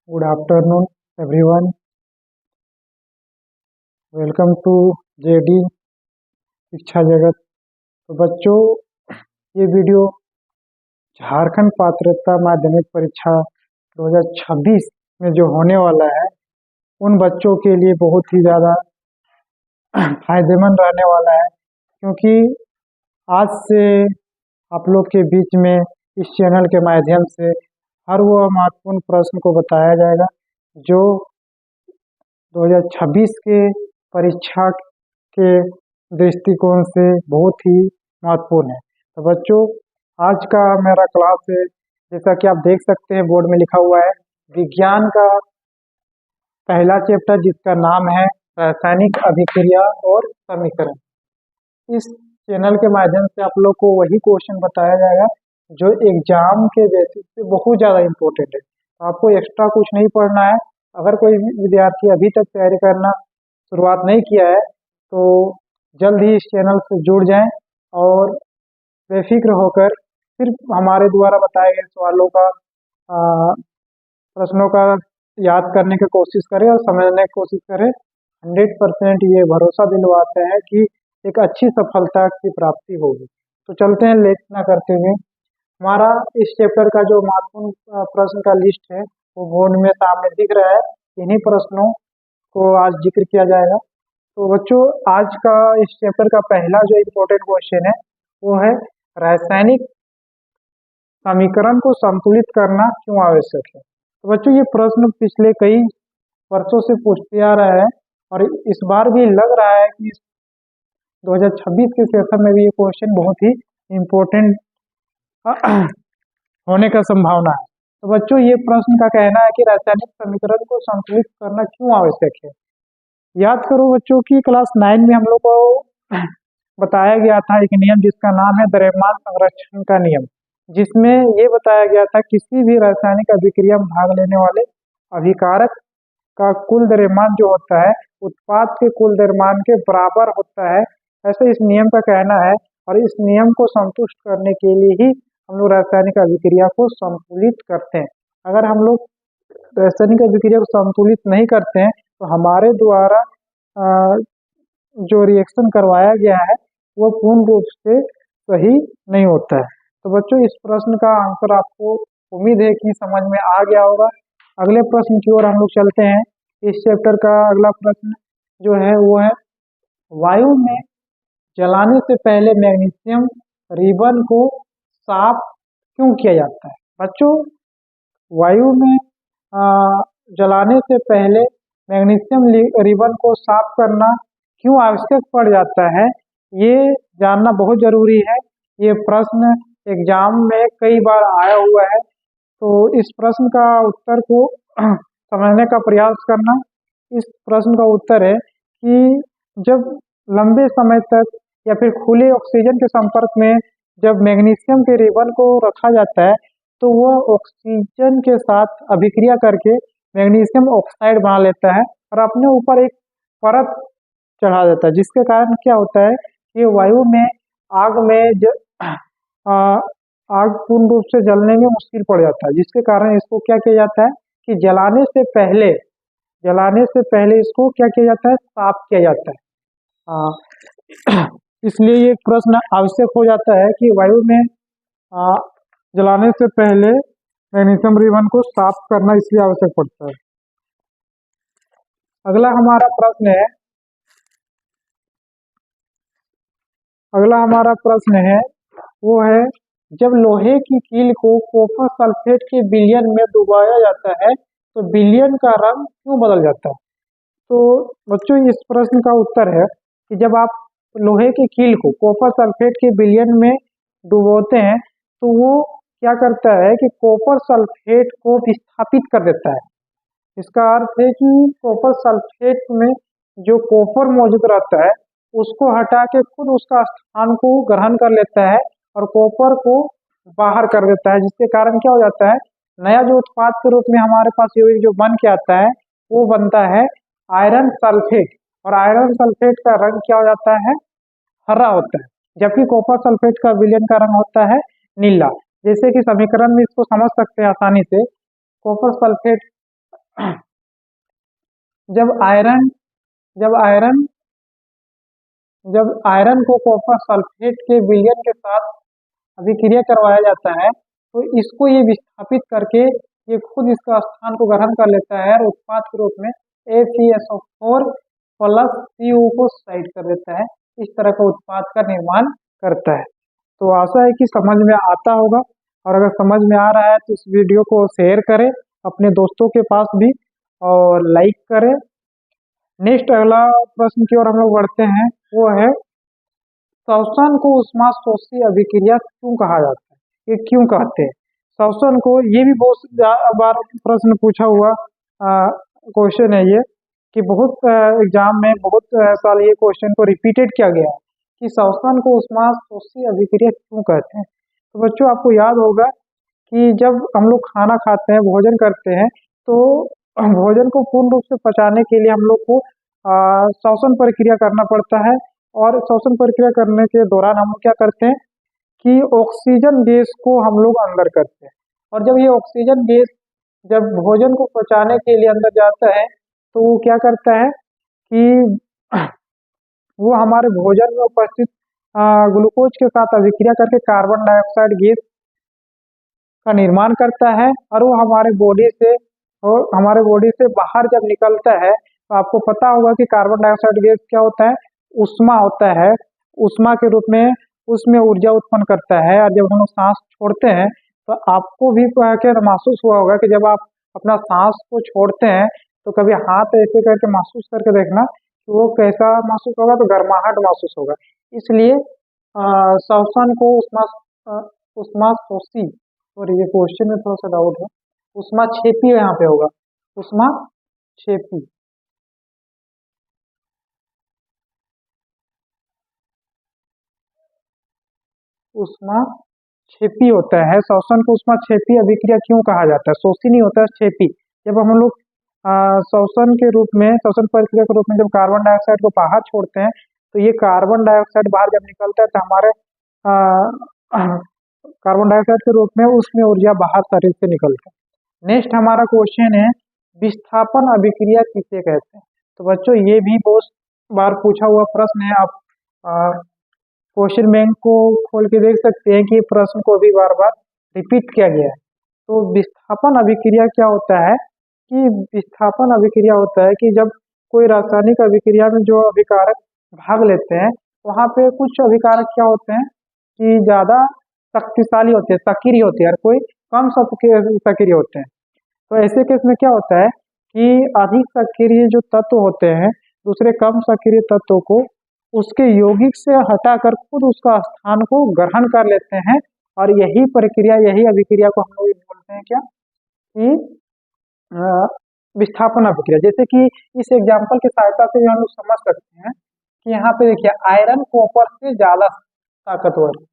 Good afternoon, everyone. Welcome to JD शिक्षा जगत। तो बच्चों, ये वीडियो झारखंड पात्रता माध्यमिक परीक्षा 2026 में जो होने वाला है उन बच्चों के लिए बहुत ही ज़्यादा फायदेमंद रहने वाला है, क्योंकि आज से आप लोग के बीच में इस चैनल के माध्यम से हर वो महत्वपूर्ण प्रश्न को बताया जाएगा जो 2026 के परीक्षा के दृष्टिकोण से बहुत ही महत्वपूर्ण है। तो बच्चों, आज का मेरा क्लास है, जैसा कि आप देख सकते हैं बोर्ड में लिखा हुआ है, विज्ञान का पहला चैप्टर जिसका नाम है रासायनिक अभिक्रिया और समीकरण। इस चैनल के माध्यम से आप लोग को वही क्वेश्चन बताया जाएगा जो एग्जाम के बेसिस पे बहुत ज़्यादा इम्पोर्टेंट है। तो आपको एक्स्ट्रा कुछ नहीं पढ़ना है। अगर कोई विद्यार्थी अभी तक तैयारी करना शुरुआत नहीं किया है तो जल्द ही इस चैनल से जुड़ जाएं और बेफिक्र होकर सिर्फ हमारे द्वारा बताए गए सवालों का प्रश्नों का याद करने की कोशिश करें और समझने की कोशिश करें। 100% ये भरोसा दिलवाते हैं कि एक अच्छी सफलता की प्राप्ति होगी। तो चलते हैं, लेट ना करते हुए। हमारा इस चैप्टर का जो महत्वपूर्ण प्रश्न का लिस्ट है वो बोर्ड में सामने दिख रहा है। इन्हीं प्रश्नों को आज जिक्र किया जाएगा। तो बच्चों, आज का इस चैप्टर का पहला जो इम्पोर्टेंट क्वेश्चन है वो है रासायनिक समीकरण को संतुलित करना क्यों आवश्यक है। तो बच्चों, ये प्रश्न पिछले कई वर्षों से पूछते आ रहा है और इस बार भी लग रहा है कि 2026 के सेशन में भी ये क्वेश्चन बहुत ही इम्पोर्टेंट होने का संभावना है। तो बच्चों, ये प्रश्न का कहना है कि रासायनिक समीकरण को संतुलित करना क्यों आवश्यक है। याद करो बच्चों की क्लास 9 में हम लोग को बताया गया था एक नियम जिसका नाम है द्रव्यमान संरक्षण का नियम, जिसमें ये बताया गया था किसी भी रासायनिक अभिक्रिया में भाग लेने वाले अभिकारक का कुल द्रव्यमान जो होता है उत्पाद के कुल द्रव्यमान के बराबर होता है। ऐसा इस नियम का कहना है और इस नियम को संतुष्ट करने के लिए ही हम लोग रासायनिक अभिक्रिया को संतुलित करते हैं। अगर हम लोग रासायनिक अभिक्रिया को संतुलित नहीं करते हैं तो हमारे द्वारा जो रिएक्शन करवाया गया है वो पूर्ण रूप से सही नहीं होता है। तो बच्चों, इस प्रश्न का आंसर आपको उम्मीद है कि समझ में आ गया होगा। अगले प्रश्न की ओर हम लोग चलते हैं। इस चैप्टर का अगला प्रश्न जो है वो है वायु में जलाने से पहले मैग्नीशियम रिबन को साफ क्यों किया जाता है। बच्चों, वायु में जलाने से पहले मैग्नीशियम रिबन को साफ करना क्यों आवश्यक पड़ जाता है, ये जानना बहुत जरूरी है। ये प्रश्न एग्जाम में कई बार आया हुआ है, तो इस प्रश्न का उत्तर को समझने का प्रयास करना। इस प्रश्न का उत्तर है कि जब लंबे समय तक या फिर खुले ऑक्सीजन के संपर्क में जब मैग्नीशियम के रिबन को रखा जाता है तो वह ऑक्सीजन के साथ अभिक्रिया करके मैग्नीशियम ऑक्साइड बना लेता है और अपने ऊपर एक परत चढ़ा देता है, जिसके कारण क्या होता है कि वायु में आग में आग पूर्ण रूप से जलने में मुश्किल पड़ जाता है, जिसके कारण इसको क्या किया जाता है कि जलाने से पहले इसको क्या किया जाता है, साफ किया जाता है। इसलिए ये प्रश्न आवश्यक हो जाता है कि वायु में जलाने से पहले मैग्नीशियम रिबन को साफ करना इसलिए आवश्यक पड़ता है। अगला हमारा प्रश्न है वो है जब लोहे की कील को कॉपर सल्फेट के विलयन में डुबाया जाता है तो विलयन का रंग क्यों बदल जाता है। तो बच्चों, इस प्रश्न का उत्तर है कि जब आप लोहे की कील को कॉपर सल्फेट के विलयन में डुबोते हैं तो वो क्या करता है कि कॉपर सल्फेट को विस्थापित कर देता है। इसका अर्थ है कि कॉपर सल्फेट में जो कॉपर मौजूद रहता है उसको हटा के खुद उसका स्थान को ग्रहण कर लेता है और कॉपर को बाहर कर देता है, जिसके कारण क्या हो जाता है, नया जो उत्पाद के रूप में हमारे पास यौगिक जो बन के आता है वो बनता है आयरन सल्फेट। और आयरन सल्फेट का रंग क्या हो जाता है, हरा होता है, जबकि कॉपर सल्फेट का विलयन का रंग होता है नीला। जैसे कि समीकरण में इसको समझ सकते हैं आसानी से, कॉपर सल्फेट जब आयरन जब आयरन जब आयरन को कॉपर सल्फेट के विलयन के साथ अभिक्रिया करवाया जाता है, तो इसको ये विस्थापित करके ये खुद इसका स्थान को ग्रहण कर लेता है और उत्पाद के रूप में FeSO4 प्लस Cu को साइड कर देता है। इस तरह का उत्पाद का निर्माण करता है। तो आशा है कि समझ में आता होगा, और अगर समझ में आ रहा है तो इस वीडियो को शेयर करें अपने दोस्तों के पास भी और लाइक करें। नेक्स्ट अगला प्रश्न की ओर हम लोग बढ़ते हैं, वो है श्वसन को ऊष्माशोषी अभिक्रिया क्यों कहा जाता है, ये क्यों कहते हैं श्वसन को। ये भी बहुत बार प्रश्न पूछा हुआ क्वेश्चन है ये, कि बहुत एग्जाम में बहुत साल ये क्वेश्चन को रिपीटेड किया गया है कि श्वसन को ऊष्माशोषी अभिक्रिया क्यों कहते हैं। तो बच्चों आपको याद होगा कि जब हम लोग खाना खाते हैं, भोजन करते हैं, तो भोजन को पूर्ण रूप से पचाने के लिए हम लोग को श्वसन प्रक्रिया करना पड़ता है। और श्वसन प्रक्रिया करने के दौरान हम लोग क्या करते हैं कि ऑक्सीजन गैस को हम लोग अंदर करते हैं, और जब ये ऑक्सीजन गैस जब भोजन को पचाने के लिए अंदर जाता है, तो वो क्या करता है कि वो हमारे भोजन में उपस्थित ग्लूकोज के साथ अभिक्रिया करके कार्बन डाइऑक्साइड गैस का निर्माण करता है, और वो हमारे बॉडी से बाहर जब निकलता है, तो आपको पता होगा कि कार्बन डाइऑक्साइड गैस क्या होता है, ऊष्मा होता है। ऊष्मा के रूप में उसमें ऊर्जा उत्पन्न करता है, और जब हम लोग सांस छोड़ते हैं, तो आपको भी क्या महसूस हुआ होगा कि जब आप अपना सांस को छोड़ते हैं, तो कभी हाथ ऐसे करके महसूस करके देखना कि वो कैसा महसूस होगा, तो गर्माहट महसूस होगा। इसलिए श्वसन को ऊष्माशोषी, और ये क्वेश्चन में थोड़ा सा डाउट है, ऊष्माक्षेपी यहाँ पे होगा, ऊष्माक्षेपी। ऊष्माक्षेपी होता है। श्वसन को ऊष्माक्षेपी अभिक्रिया क्यों कहा जाता है, शोषी नहीं होता है, क्षेपी। जब हम लोग श्वसन के रूप में, श्वसन प्रक्रिया के रूप में जब कार्बन डाइऑक्साइड को बाहर छोड़ते हैं, तो ये कार्बन डाइऑक्साइड बाहर जब निकलता है, तो हमारे कार्बन डाइऑक्साइड के रूप में उसमें ऊर्जा बाहर शरीर से निकलती है। नेक्स्ट हमारा क्वेश्चन है, विस्थापन अभिक्रिया किसे कहते हैं। तो बच्चों ये भी बहुत बार पूछा हुआ प्रश्न है। आप क्वेश्चन बैंक को खोल के देख सकते हैं कि प्रश्न को भी बार बार रिपीट किया गया है। तो विस्थापन अभिक्रिया क्या होता है कि विस्थापन अभिक्रिया होता है कि जब कोई रासायनिक अभिक्रिया में जो अभिकारक भाग लेते हैं, वहाँ पे कुछ अभिकारक क्या होते हैं कि ज़्यादा शक्तिशाली होते हैं, सक्रिय होते हैं, और कोई कम सक्रिय होते हैं। तो ऐसे केस में क्या होता है कि अधिक सक्रिय जो तत्व होते हैं दूसरे कम सक्रिय तत्वों को उसके यौगिक से हटाकर खुद उसका स्थान को ग्रहण कर लेते हैं, और यही प्रक्रिया, यही अभिक्रिया को हम लोग बोलते हैं क्या कि विस्थापन अभिक्रिया। जैसे कि इस एग्जाम्पल की सहायता से हम लोग समझ सकते हैं कि यहाँ पे देखिए आयरन कॉपर से ज्यादा ताकतवर है,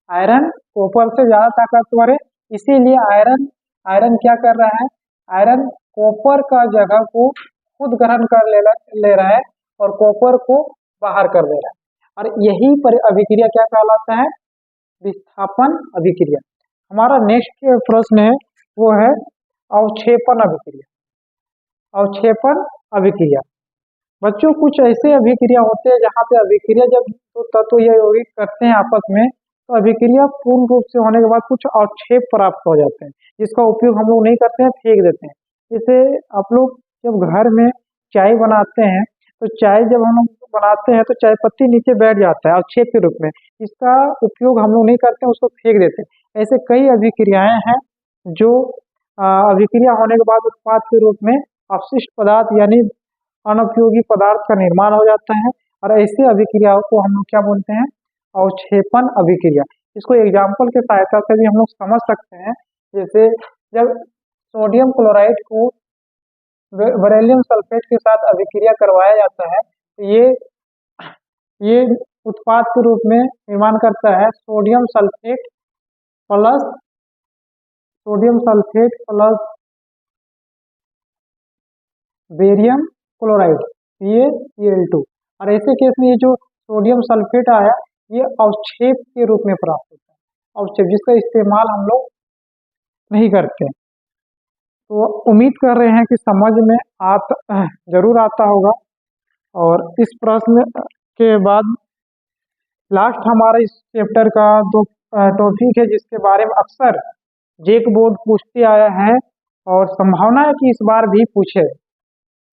आयरन कॉपर से ज्यादा ताकतवर है, इसीलिए आयरन क्या कर रहा है, आयरन कॉपर का जगह को खुद ग्रहण कर ले रहा है और कॉपर को बाहर कर दे रहा है, और यही पर अभिक्रिया क्या कहलाता है, विस्थापन अभिक्रिया। हमारा नेक्स्ट प्रश्न है वो है अवक्षेपण अभिक्रिया। अवक्षेपण अभिक्रिया बच्चों कुछ ऐसे अभिक्रिया होते हैं जहाँ पे अभिक्रिया जब तो तत्व या यौगिक करते हैं आपस में, तो अभिक्रिया पूर्ण रूप से होने के बाद कुछ अवक्षेप प्राप्त हो जाते हैं, जिसका उपयोग हम लोग नहीं करते हैं, फेंक देते हैं। जैसे आप लोग जब घर में चाय बनाते हैं, तो चाय जब हम लोग बनाते हैं तो चाय पत्ती नीचे बैठ जाता है अवक्षेप के रूप में, इसका उपयोग हम लोग नहीं करते हैं, उसको फेंक देते हैं। ऐसे कई अभिक्रियाएं हैं जो अभिक्रिया होने के बाद उत्पाद के रूप में अपशिष्ट पदार्थ यानी अनुपयोगी पदार्थ का निर्माण हो जाता है, और ऐसे अभिक्रियाओं को हम लोग क्या बोलते हैं, अवक्षेपण अभिक्रिया। इसको एग्जाम्पल के सहायता से भी हम लोग समझ सकते हैं। जैसे जब सोडियम क्लोराइड को बेरिलियम सल्फेट के साथ अभिक्रिया करवाया जाता है, तो ये उत्पाद के रूप में निर्माण करता है sodium sulphate plus barium chloride BaCl2। और ऐसे केस में ये जो सोडियम सल्फेट आया, ये अवक्षेप के रूप में प्राप्त होता है, अवक्षेप जिसका इस्तेमाल हम लोग नहीं करते। तो उम्मीद कर रहे हैं कि समझ में जरूर आता होगा। और इस प्रश्न के बाद लास्ट हमारा इस चैप्टर का दो टॉपिक है जिसके बारे में अक्सर जेक बोर्ड पूछते आया है और संभावना है कि इस बार भी पूछे,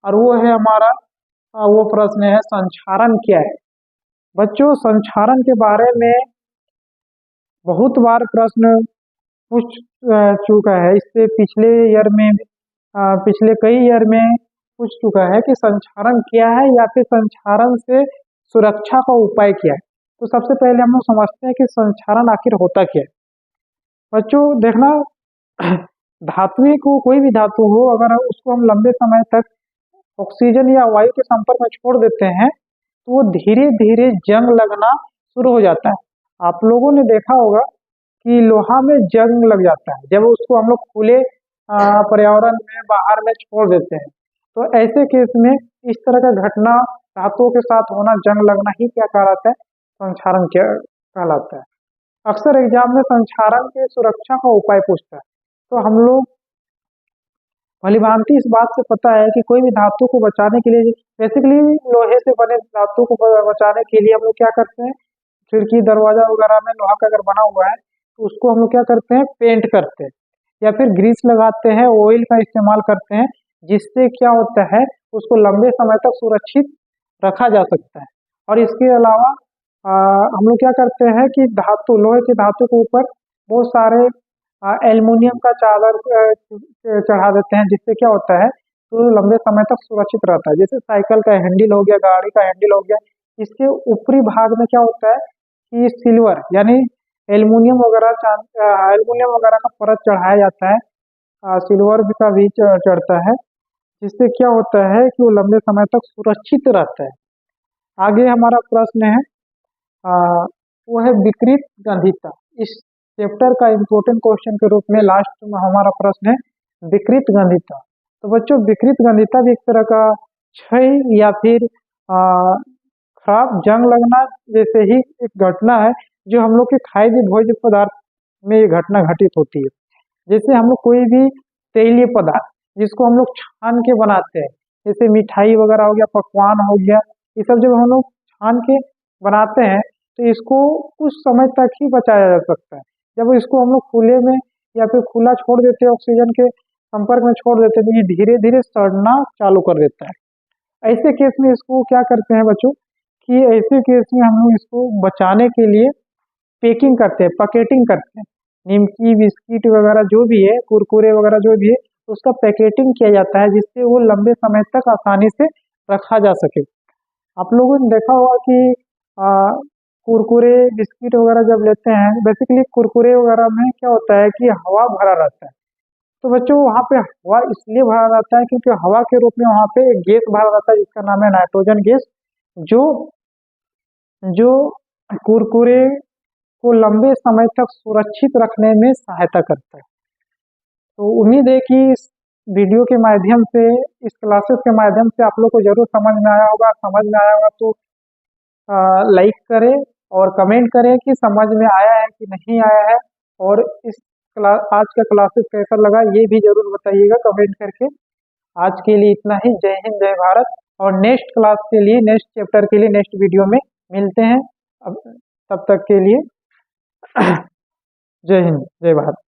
और वो है हमारा वो प्रश्न है संक्षारण क्या है। बच्चों, संक्षारण के बारे में बहुत बार प्रश्न पूछ चुका है। इससे पिछले ईयर में पिछले कई ईयर में पूछ चुका है कि संक्षारण क्या है या फिर संक्षारण से सुरक्षा का उपाय क्या है। तो सबसे पहले हम लोग समझते हैं कि संक्षारण आखिर होता क्या है। बच्चों देखना, धातुएं को कोई भी धातु हो, अगर उसको हम लंबे समय तक ऑक्सीजन या वायु के संपर्क में छोड़ देते हैं तो वो धीरे धीरे जंग लगना शुरू हो जाता है। आप लोगों ने देखा होगा कि लोहा में जंग लग जाता है जब उसको हम लोग खुले पर्यावरण में बाहर में छोड़ देते हैं। तो ऐसे केस में इस तरह का घटना धातुओं के साथ होना, जंग लगना ही क्या कहलाता है, संक्षारण क्या कहलाता है। अक्सर एग्जाम में संक्षारण के सुरक्षा का उपाय पूछता है। तो हम लोग भलीभांति इस बात से पता है कि कोई भी धातु को बचाने के लिए, बेसिकली लोहे से बने धातु को बचाने के लिए हम लोग क्या करते हैं, खिड़की दरवाजा वगैरह में लोहा का अगर बना हुआ है तो उसको हम लोग क्या करते हैं, पेंट करते हैं या फिर ग्रीस लगाते हैं, ऑयल का इस्तेमाल करते हैं, जिससे क्या होता है उसको लंबे समय तक सुरक्षित रखा जा सकता है। और इसके अलावा हम लोग क्या करते हैं कि धातु, लोहे की धातु के ऊपर बहुत सारे एल्युमिनियम का चादर चढ़ा देते हैं, जिससे क्या होता है तो लंबे समय तक सुरक्षित रहता है। जैसे साइकिल का हैंडल हो गया, गाड़ी का हैंडल हो गया, इसके ऊपरी भाग में क्या होता है कि सिल्वर यानी एल्युमिनियम वगैरह का परत चढ़ाया जाता है, सिल्वर का भी चढ़ता है, जिससे क्या होता है कि वो लंबे समय तक सुरक्षित रहता है। आगे हमारा प्रश्न है वो है विकृत गंधिता। इस चैप्टर का इम्पोर्टेंट क्वेश्चन के रूप में लास्ट में हमारा प्रश्न है विकृत गंधिता। तो बच्चों, विकृत गंधिता भी एक तरह का क्षय या फिर खराब जंग लगना जैसे ही एक घटना है जो हम लोग के खाद्य भोज्य पदार्थ में ये घटना घटित होती है। जैसे हम लोग कोई भी तेलीय पदार्थ जिसको हम लोग छान के बनाते हैं, जैसे मिठाई वगैरह हो गया, पकवान हो गया, ये सब जब हम लोग छान के बनाते हैं तो इसको कुछ समय तक ही बचाया जा सकता है। जब इसको हम लोग खुले में या फिर खुला छोड़ देते हैं, ऑक्सीजन के संपर्क में छोड़ देते हैं, तो ये धीरे धीरे सड़ना चालू कर देता है। ऐसे केस में इसको क्या करते हैं बच्चों कि ऐसे केस में हम लोग इसको बचाने के लिए पैकिंग करते हैं, पैकेटिंग करते हैं। निमकी, बिस्किट वगैरह जो भी है, कुरकुरे वगैरह जो भी है, उसका पैकेटिंग किया जाता है जिससे वो लंबे समय तक आसानी से रखा जा सके। आप लोगों ने देखा होगा कि कुरकुरे, बिस्किट वगैरह जब लेते हैं, बेसिकली कुरकुरे वगैरह में क्या होता है कि हवा भरा रहता है। तो बच्चों, वहाँ पे हवा इसलिए भरा रहता है क्योंकि हवा के रूप में वहाँ पे एक गैस भरा रहता है जिसका नाम है नाइट्रोजन गैस, जो जो कुरकुरे को लंबे समय तक सुरक्षित रखने में सहायता करता है। तो उम्मीद है कि इस वीडियो के माध्यम से, इस क्लासेस के माध्यम से आप लोग को जरूर समझ में आया होगा। समझ में आया होगा तो लाइक करें और कमेंट करें कि समझ में आया है कि नहीं आया है, और आज का क्लासेस कैसा लगा ये भी जरूर बताइएगा कमेंट करके। आज के लिए इतना ही। जय हिंद, जय भारत। और नेक्स्ट क्लास के लिए, नेक्स्ट चैप्टर के लिए नेक्स्ट वीडियो में मिलते हैं। अब तब तक के लिए जय हिंद, जय भारत।